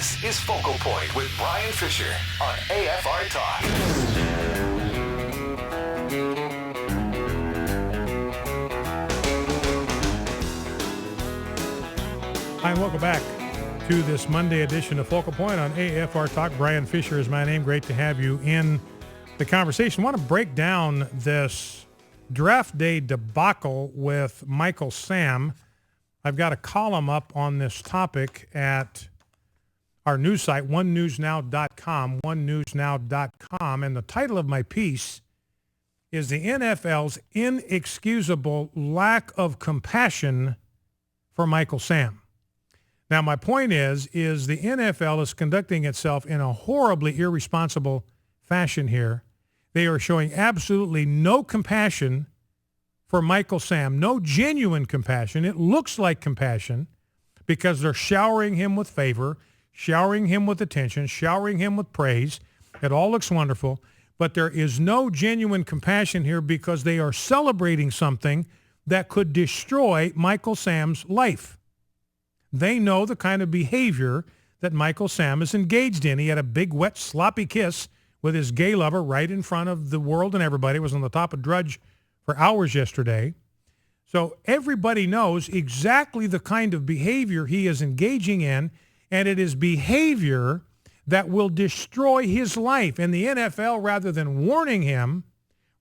This is Focal Point with Brian Fisher on AFR Talk. Hi, and welcome back to this Monday edition of Focal Point on AFR Talk. Brian Fisher is my name. Great to have you in the conversation. I want to break down this draft day debacle with Michael Sam. I've got a column up on this topic at our news site, onenewsnow.com, and the title of my piece is the NFL's inexcusable lack of compassion for Michael Sam. Now, my point is the NFL is conducting itself in a horribly irresponsible fashion here. They are showing absolutely no compassion for Michael Sam, no genuine compassion. It looks like compassion because they're showering him with favor, showering him with attention, showering him with praise. It all looks wonderful, but there is no genuine compassion here because they are celebrating something that could destroy Michael Sam's life. They know the kind of behavior that Michael Sam is engaged in. He had a big, wet, sloppy kiss with his gay lover right in front of the world and everybody. It was on the top of Drudge for hours yesterday. So everybody knows exactly the kind of behavior he is engaging in, and it is behavior that will destroy his life. And the NFL, rather than warning him,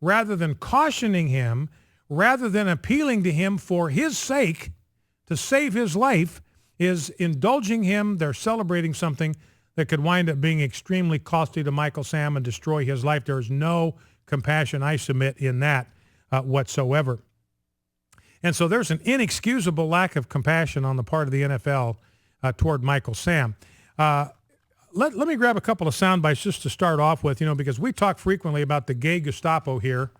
rather than cautioning him, rather than appealing to him for his sake to save his life, is indulging him. They're celebrating something that could wind up being extremely costly to Michael Sam and destroy his life. There is no compassion, I submit, in that whatsoever. And so there's an inexcusable lack of compassion on the part of the NFL toward Michael Sam. Let me grab a couple of sound bites just to start off with, because we talk frequently about the gay Gestapo here.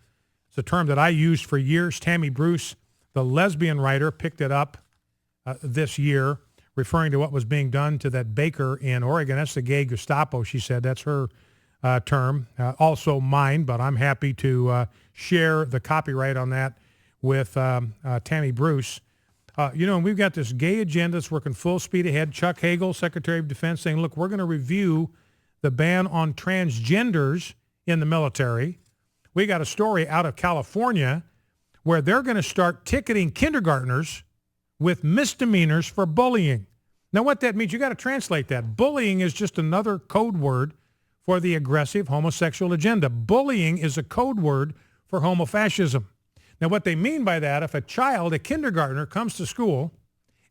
It's a term that I used for years. Tammy Bruce, the lesbian writer, picked it up this year, referring to what was being done to that baker in Oregon. That's the gay Gestapo, she said. That's her term, also mine, but I'm happy to share the copyright on that with Tammy Bruce. And we've got this gay agenda that's working full speed ahead. Chuck Hagel, Secretary of Defense, saying, look, we're going to review the ban on transgenders in the military. We got a story out of California where they're going to start ticketing kindergartners with misdemeanors for bullying. Now, what that means, you got to translate that. Bullying is just another code word for the aggressive homosexual agenda. Bullying is a code word for homofascism. Now, what they mean by that, if a child, a kindergartner, comes to school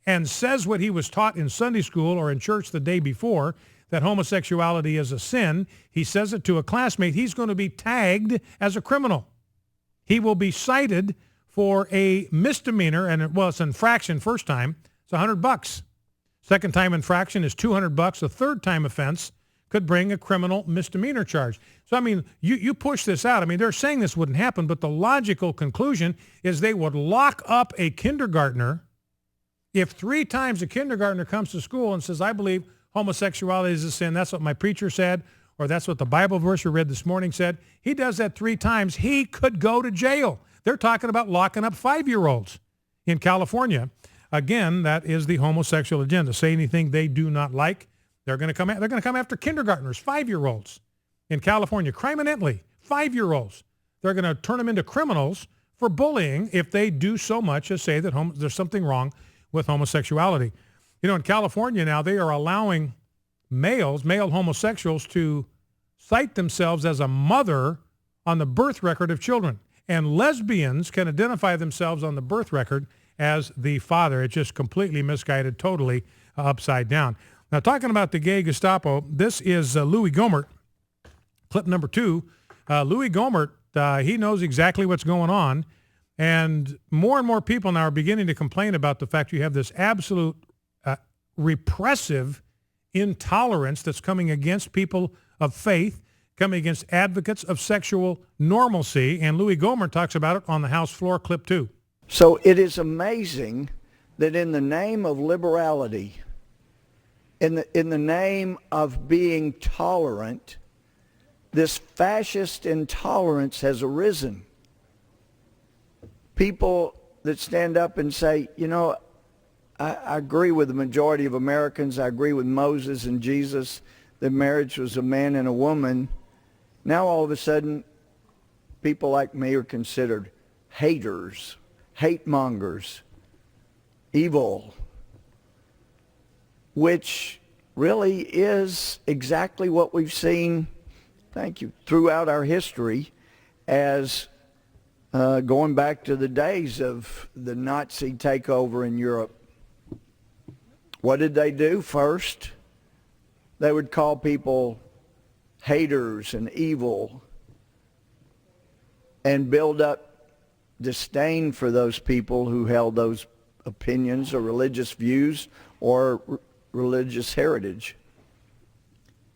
and says what he was taught in Sunday school or in church the day before, that homosexuality is a sin, he says it to a classmate, he's going to be tagged as a criminal. He will be cited for a misdemeanor, and it's an infraction first time, it's $100. Second time infraction is $200. A third time offense could bring a criminal misdemeanor charge. So, you push this out. They're saying this wouldn't happen, but the logical conclusion is they would lock up a kindergartner if 3 times a kindergartner comes to school and says, I believe homosexuality is a sin. That's what my preacher said, or that's what the Bible verse we read this morning said. He does that 3 times. He could go to jail. They're talking about locking up 5-year-olds in California. Again, that is the homosexual agenda. Say anything they do not like, they're going to come after kindergartners, 5-year-olds in California, criminally, 5-year-olds. They're going to turn them into criminals for bullying if they do so much as say that there's something wrong with homosexuality. In California now, they are allowing male homosexuals to cite themselves as a mother on the birth record of children. And lesbians can identify themselves on the birth record as the father. It's just completely misguided, totally upside down. Now, talking about the gay Gestapo, this is Louis Gohmert, clip number 2. Louis Gohmert, he knows exactly what's going on, and more people now are beginning to complain about the fact you have this absolute repressive intolerance that's coming against people of faith, coming against advocates of sexual normalcy, and Louis Gohmert talks about it on the House floor, clip 2. So it is amazing that in the name of liberality, in the name of being tolerant, this fascist intolerance has arisen. People that stand up and say, I agree with the majority of Americans. I agree with Moses and Jesus that marriage was a man and a woman. Now all of a sudden, people like me are considered haters, hate mongers, evil, which really is exactly what we've seen, thank you, throughout our history as going back to the days of the Nazi takeover in Europe. What did they do first? They would call people haters and evil and build up disdain for those people who held those opinions or religious views or religious heritage.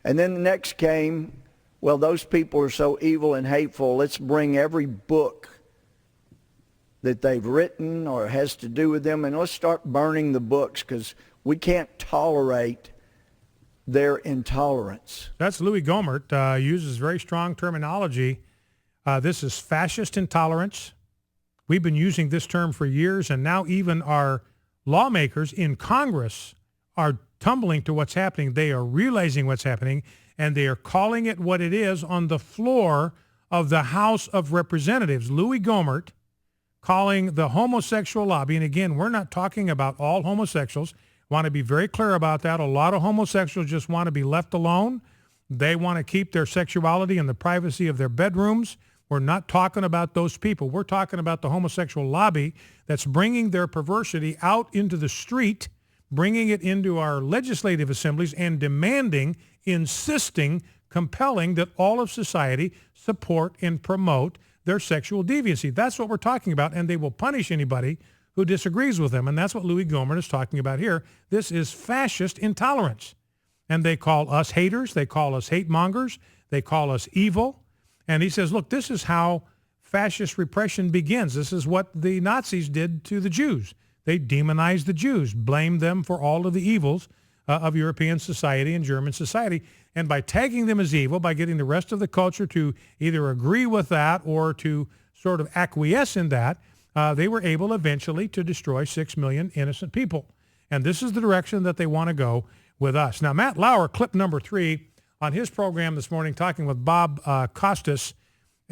And then the next came, well, those people are so evil and hateful, let's bring every book that they've written or has to do with them, and let's start burning the books because we can't tolerate their intolerance. That's Louis Gohmert, uses very strong terminology. This is fascist intolerance. We've been using this term for years, and now even our lawmakers in Congress are tumbling to what's happening. They are realizing what's happening, and they are calling it what it is on the floor of the House of Representatives. Louis Gohmert calling the homosexual lobby, and again, we're not talking about all homosexuals. Want to be very clear about that. A lot of homosexuals just want to be left alone. They want to keep their sexuality in the privacy of their bedrooms. We're not talking about those people. We're talking about the homosexual lobby that's bringing their perversity out into the street, bringing it into our legislative assemblies and demanding, insisting, compelling that all of society support and promote their sexual deviancy. That's what we're talking about, and they will punish anybody who disagrees with them, and that's what Louis Gohmert is talking about here. This is fascist intolerance, and they call us haters. They call us hate mongers. They call us evil. And he says, look, this is how fascist repression begins. This is what the Nazis did to the Jews. They demonized the Jews, blamed them for all of the evils of European society and German society. And by tagging them as evil, by getting the rest of the culture to either agree with that or to sort of acquiesce in that, they were able eventually to destroy 6 million innocent people. And this is the direction that they want to go with us. Now, Matt Lauer, clip number 3, on his program this morning, talking with Bob Costas,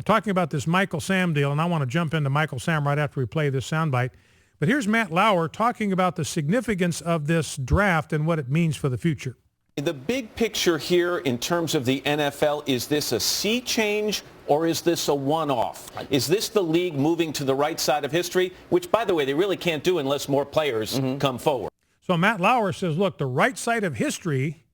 talking about this Michael Sam deal, and I want to jump into Michael Sam right after we play this soundbite. But here's Matt Lauer talking about the significance of this draft and what it means for the future. The big picture here in terms of the NFL, is this a sea change or is this a one-off? Is this the league moving to the right side of history, which, by the way, they really can't do unless more players come forward? So Matt Lauer says, look, the right side of history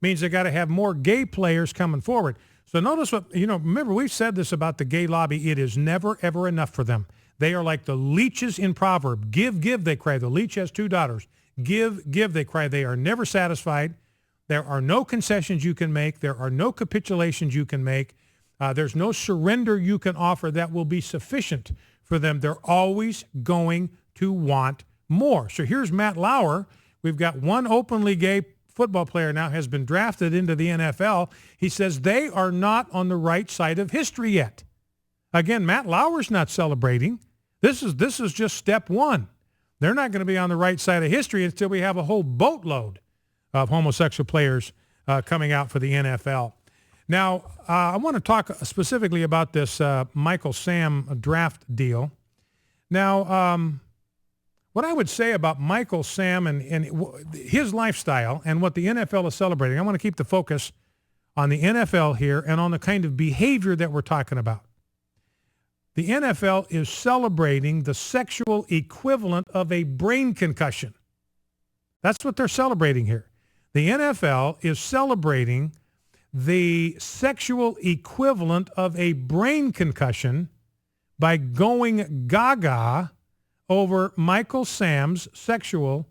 means they got to have more gay players coming forward. So notice what, remember we've said this about the gay lobby. It is never, ever enough for them. They are like the leeches in proverb. Give, give, they cry. The leech has 2 daughters. Give, give, they cry. They are never satisfied. There are no concessions you can make. There are no capitulations you can make. There's no surrender you can offer that will be sufficient for them. They're always going to want more. So here's Matt Lauer. We've got one openly gay football player now has been drafted into the NFL. He says they are not on the right side of history yet. Again, Matt Lauer's not celebrating. This is just step one. They're not going to be on the right side of history until we have a whole boatload of homosexual players coming out for the NFL. Now, I want to talk specifically about this Michael Sam draft deal. Now, what I would say about Michael Sam and his lifestyle and what the NFL is celebrating, I want to keep the focus on the NFL here and on the kind of behavior that we're talking about. The NFL is celebrating the sexual equivalent of a brain concussion. That's what they're celebrating here. The NFL is celebrating the sexual equivalent of a brain concussion by going gaga over Michael Sam's sexual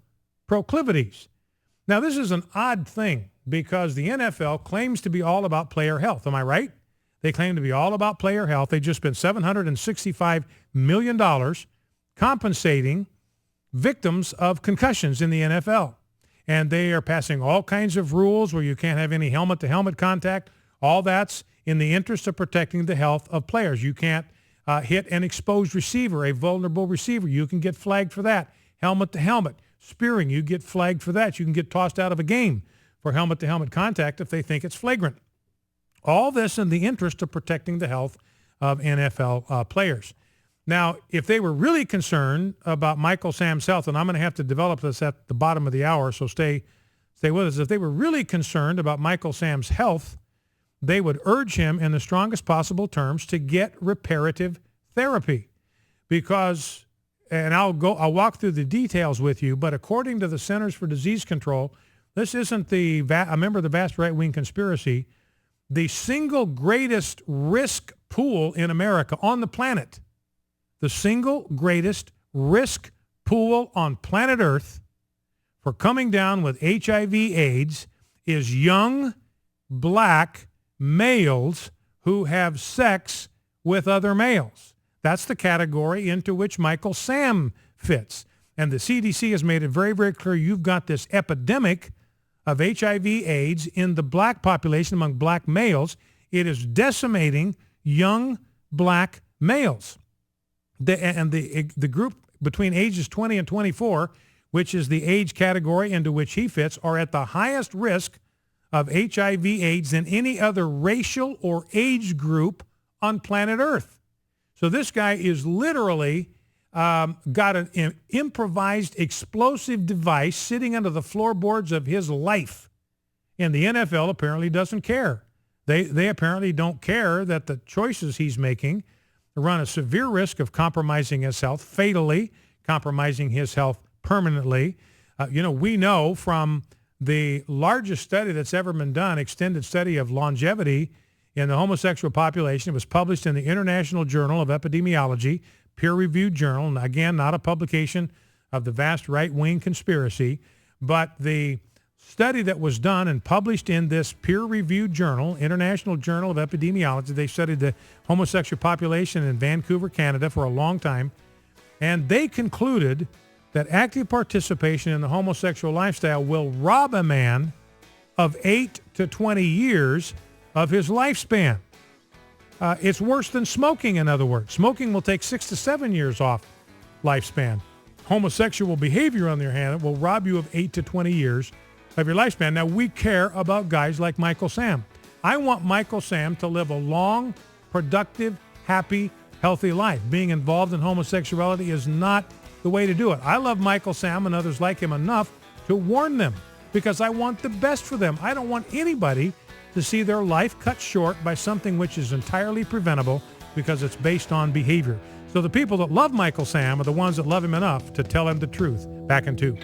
proclivities. Now, this is an odd thing because the NFL claims to be all about player health. Am I right? They claim to be all about player health. They just spent $765 million compensating victims of concussions in the NFL. And they are passing all kinds of rules where you can't have any helmet-to-helmet contact. All that's in the interest of protecting the health of players. You can't hit an exposed receiver, a vulnerable receiver. You can get flagged for that, helmet-to-helmet. spearing. You get flagged for that. You can get tossed out of a game for helmet-to-helmet contact if they think it's flagrant. All this in the interest of protecting the health of NFL players. Now, if they were really concerned about Michael Sam's health, and I'm going to have to develop this at the bottom of the hour, so stay with us. If they were really concerned about Michael Sam's health, they would urge him in the strongest possible terms to get reparative therapy. Because, and I'll walk through the details with you, but according to the Centers for Disease Control, this isn't a member of the vast right-wing conspiracy, the single greatest risk pool in America, on the planet, the single greatest risk pool on planet Earth for coming down with HIV/AIDS is young black males who have sex with other males. That's the category into which Michael Sam fits. And the CDC has made it very, very clear you've got this epidemic of HIV/AIDS in the black population among black males. It is decimating young black males. The group between ages 20 and 24, which is the age category into which he fits, are at the highest risk of HIV/AIDS than any other racial or age group on planet Earth. So this guy is literally got an improvised explosive device sitting under the floorboards of his life. And the NFL apparently doesn't care. They apparently don't care that the choices he's making run a severe risk of compromising his health, fatally compromising his health permanently. We know from the largest study that's ever been done, extended study of longevity in the homosexual population. It was published in the International Journal of Epidemiology, peer-reviewed journal, and again, not a publication of the vast right-wing conspiracy, but the study that was done and published in this peer-reviewed journal, International Journal of Epidemiology. They studied the homosexual population in Vancouver, Canada for a long time, and they concluded that active participation in the homosexual lifestyle will rob a man of 8 to 20 years of his lifespan. It's worse than smoking, in other words. Smoking will take 6 to 7 years off lifespan. Homosexual behavior, on the other hand, will rob you of 8 to 20 years of your lifespan. Now, we care about guys like Michael Sam. I want Michael Sam to live a long, productive, happy, healthy life. Being involved in homosexuality is not the way to do it. I love Michael Sam and others like him enough to warn them because I want the best for them. I don't want anybody to see their life cut short by something which is entirely preventable because it's based on behavior. So the people that love Michael Sam are the ones that love him enough to tell him the truth. Back in 2.